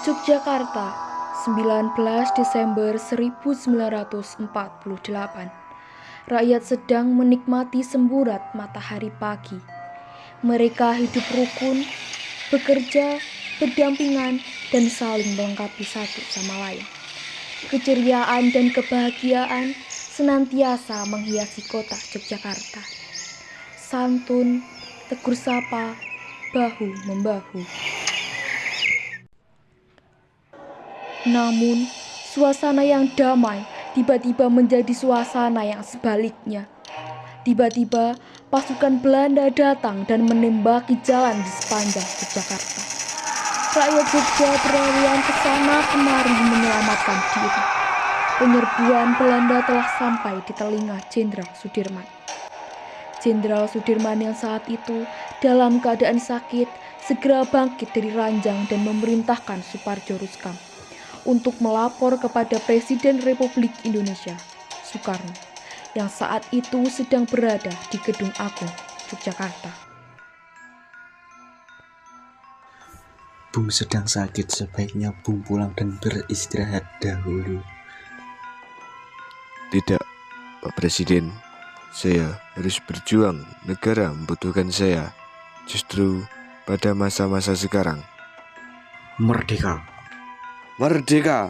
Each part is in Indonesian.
Yogyakarta, 19 Desember 1948. Rakyat sedang menikmati semburat matahari pagi. Mereka hidup rukun, bekerja, berdampingan, dan saling melengkapi satu sama lain. Keceriaan dan kebahagiaan senantiasa menghiasi kota Yogyakarta. Santun, tegur sapa, bahu-membahu. Namun, suasana yang damai tiba-tiba menjadi suasana yang sebaliknya. Tiba-tiba, pasukan Belanda datang dan menembaki jalan di sepanjang Yogyakarta. Rakyat Jogja berlarian ke sana kemari menyelamatkan diri. Penyerbuan Belanda telah sampai di telinga Jenderal Sudirman. Jenderal Sudirman yang saat itu dalam keadaan sakit segera bangkit dari ranjang dan memerintahkan Suparjo Ruskam untuk melapor kepada Presiden Republik Indonesia, Soekarno, yang saat itu sedang berada di Gedung Agung, Yogyakarta. Bung sedang sakit, sebaiknya Bung pulang dan beristirahat dahulu. Tidak, Pak Presiden. Saya harus berjuang, negara membutuhkan saya. Justru pada masa-masa sekarang. Merdeka! Merdeka!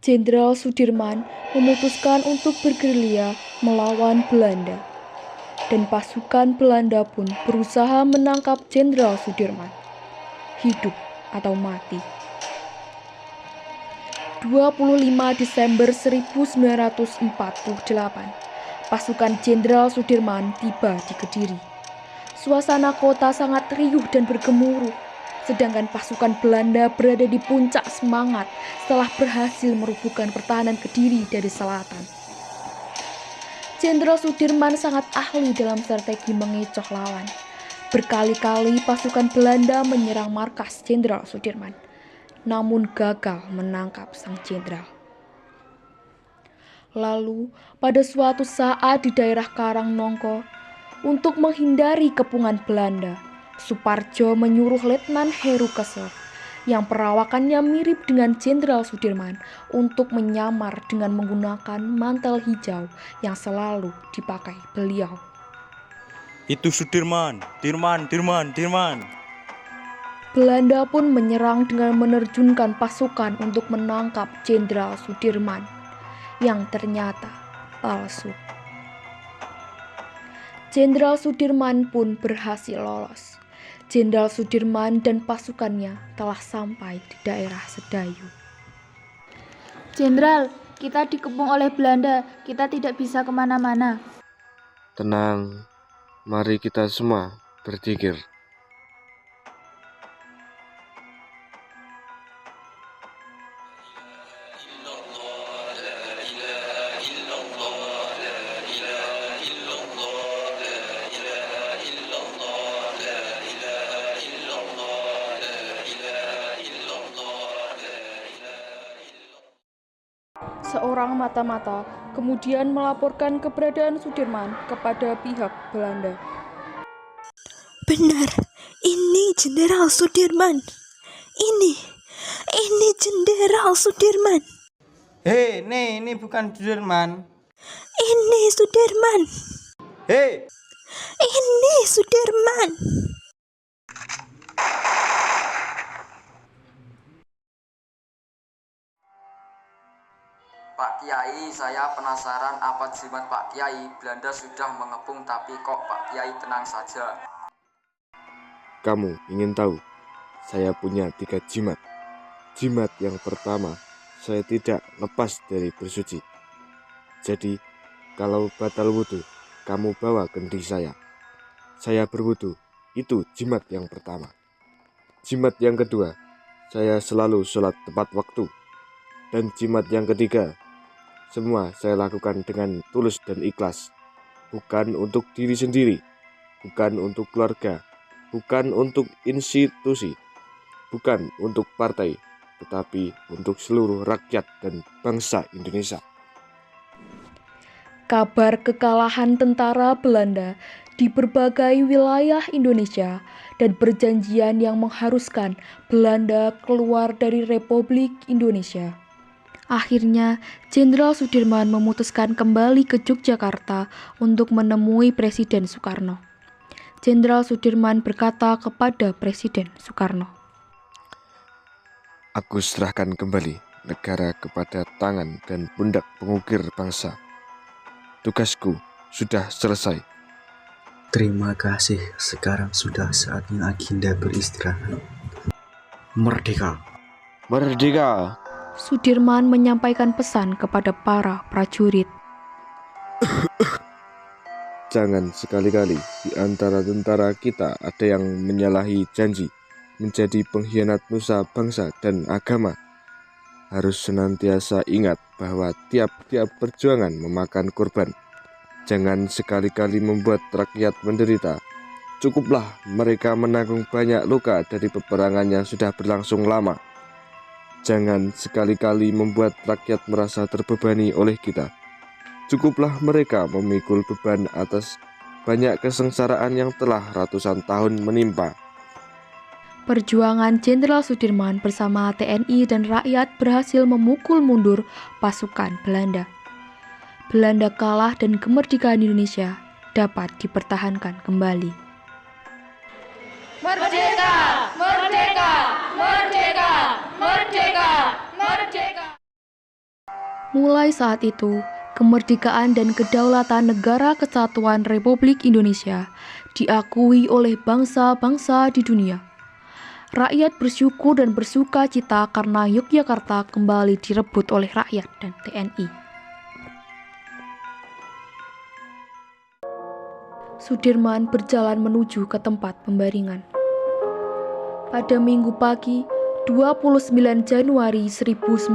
Jenderal Sudirman memutuskan untuk bergerilya melawan Belanda. Dan pasukan Belanda pun berusaha menangkap Jenderal Sudirman. Hidup atau mati. 25 Desember 1948, pasukan Jenderal Sudirman tiba di Kediri. Suasana kota sangat riuh dan bergemuruh, sedangkan pasukan Belanda berada di puncak semangat setelah berhasil merubuhkan pertahanan Kediri dari selatan. Jenderal Sudirman sangat ahli dalam strategi mengecoh lawan. Berkali-kali pasukan Belanda menyerang markas Jenderal Sudirman, namun gagal menangkap sang jenderal. Lalu, pada suatu saat di daerah Karangnongko, untuk menghindari kepungan Belanda, Suparjo menyuruh Letnan Heru Kesel, yang perawakannya mirip dengan Jenderal Sudirman, untuk menyamar dengan menggunakan mantel hijau yang selalu dipakai beliau. Itu Sudirman, Dirman. Belanda pun menyerang dengan menerjunkan pasukan untuk menangkap Jenderal Sudirman, yang ternyata palsu. Jenderal Sudirman pun berhasil lolos. Jenderal Sudirman dan pasukannya telah sampai di daerah Sedayu. Jenderal, kita dikepung oleh Belanda, kita tidak bisa kemana-mana. Tenang, mari kita semua berzikir. Seorang mata-mata kemudian melaporkan keberadaan Sudirman kepada pihak Belanda. Benar, ini Jenderal Sudirman. Ini Jenderal Sudirman. Hei, ini bukan Sudirman. Ini Sudirman. Hei, Ini Sudirman. Pak Kiai, saya penasaran apa jimat Pak Kiai. Belanda sudah mengepung tapi kok Pak Kiai tenang saja. Kamu ingin tahu? Saya punya 3 jimat. Jimat yang pertama, saya tidak lepas dari bersuci. Jadi, kalau batal wudhu, kamu bawa kendi saya. Saya berwudhu, itu jimat yang pertama. Jimat yang kedua, saya selalu sholat tepat waktu. Dan jimat yang ketiga, semua saya lakukan dengan tulus dan ikhlas. Bukan untuk diri sendiri, bukan untuk keluarga, bukan untuk institusi, bukan untuk partai, tetapi untuk seluruh rakyat dan bangsa Indonesia. kabar kekalahan tentara Belanda di berbagai wilayah Indonesia dan perjanjian yang mengharuskan Belanda keluar dari Republik Indonesia. Akhirnya, Jenderal Sudirman memutuskan kembali ke Yogyakarta untuk menemui Presiden Soekarno. Jenderal Sudirman berkata kepada Presiden Soekarno, Aku serahkan kembali negara kepada tangan dan pundak pengukir bangsa. Tugasku sudah selesai. Terima kasih, sekarang sudah saatnya agenda beristirahat. Merdeka! Merdeka! Sudirman menyampaikan pesan kepada para prajurit. Jangan sekali-kali di antara tentara kita ada yang menyalahi janji, menjadi pengkhianat nusa bangsa dan agama. Harus senantiasa ingat bahwa tiap-tiap perjuangan memakan korban. Jangan sekali-kali membuat rakyat menderita. Cukuplah mereka menanggung banyak luka dari peperangan yang sudah berlangsung lama. Jangan sekali-kali membuat rakyat merasa terbebani oleh kita. Cukuplah mereka memikul beban atas banyak kesengsaraan yang telah ratusan tahun menimpa. Perjuangan Jenderal Sudirman bersama TNI dan rakyat berhasil memukul mundur pasukan Belanda. Belanda kalah dan kemerdekaan Indonesia dapat dipertahankan kembali. Merdeka! Merdeka! Merdeka! Merdeka! Merdeka! Mulai saat itu, kemerdekaan dan kedaulatan Negara Kesatuan Republik Indonesia diakui oleh bangsa-bangsa di dunia. Rakyat bersyukur dan bersuka cita karena Yogyakarta kembali direbut oleh rakyat dan TNI. Sudirman berjalan menuju ke tempat pembaringan. Pada Minggu pagi, 29 Januari 1950,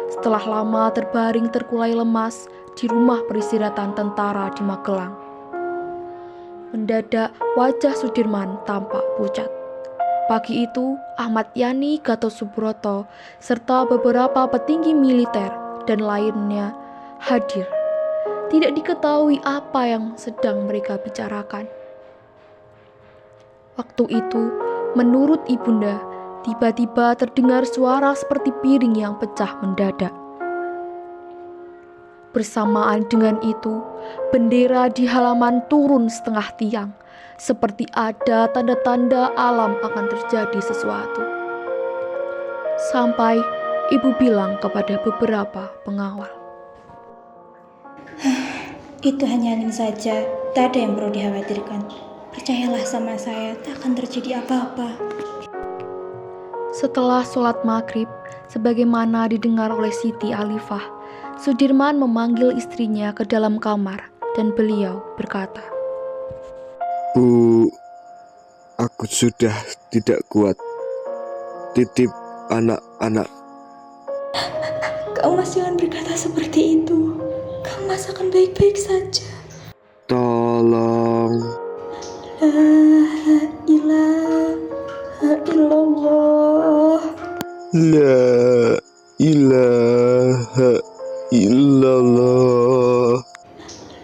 setelah lama terbaring terkulai lemas di rumah peristirahatan tentara di Magelang, mendadak wajah Sudirman tampak pucat. Pagi itu, Ahmad Yani Gatot Subroto serta beberapa petinggi militer dan lainnya hadir. Tidak diketahui apa yang sedang mereka bicarakan. Waktu itu, menurut ibunda, tiba-tiba terdengar suara seperti piring yang pecah mendadak. Bersamaan dengan itu, bendera di halaman turun setengah tiang, seperti ada tanda-tanda alam akan terjadi sesuatu. Sampai ibu bilang kepada beberapa pengawal, Itu hanya angin saja, tak ada yang perlu dikhawatirkan. Percayalah sama saya, tak akan terjadi apa-apa. Setelah sholat maghrib, sebagaimana didengar oleh Siti Alifah, Sudirman memanggil istrinya ke dalam kamar dan beliau berkata, Bu, aku sudah tidak kuat. Titip anak-anak. Kau mas jangan berkata seperti itu. Kang Mas akan baik-baik saja. Tolong. La ilaha illallah. La ilaha illallah.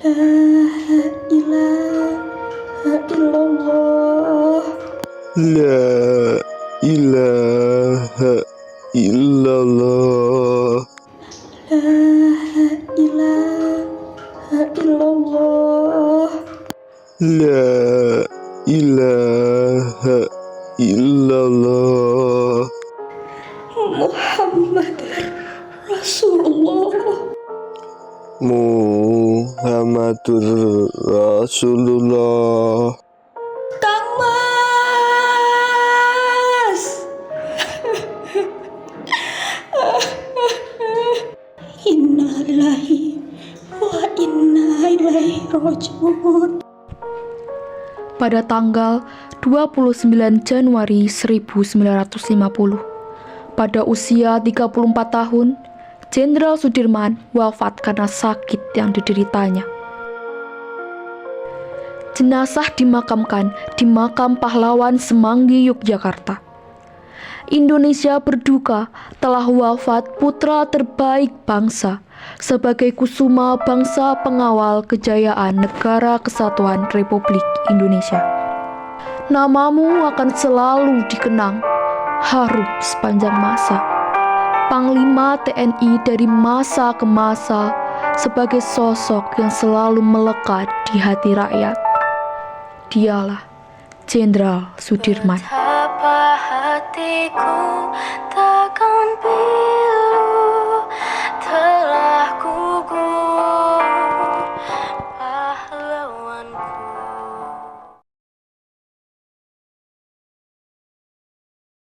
La ilaha illallah. La ilaha illallah. La ilaha illallah. La ilaha illallah. Muhammad Rasulullah. Muhammadur Rasulullah. Kang Mas. Inna lillahi wa inna ilaihi raji'un. pada tanggal 29 Januari 1950, pada usia 34 tahun, Jenderal Sudirman wafat karena sakit yang dideritanya. Jenazah dimakamkan di Makam Pahlawan Semanggi, Yogyakarta. Indonesia berduka telah wafat putra terbaik bangsa sebagai kusuma bangsa pengawal kejayaan Negara Kesatuan Republik Indonesia. Namamu akan selalu dikenang harum sepanjang masa. Panglima TNI dari masa ke masa sebagai sosok yang selalu melekat di hati rakyat. Dialah Jenderal Sudirman. Betapa hatiku takkan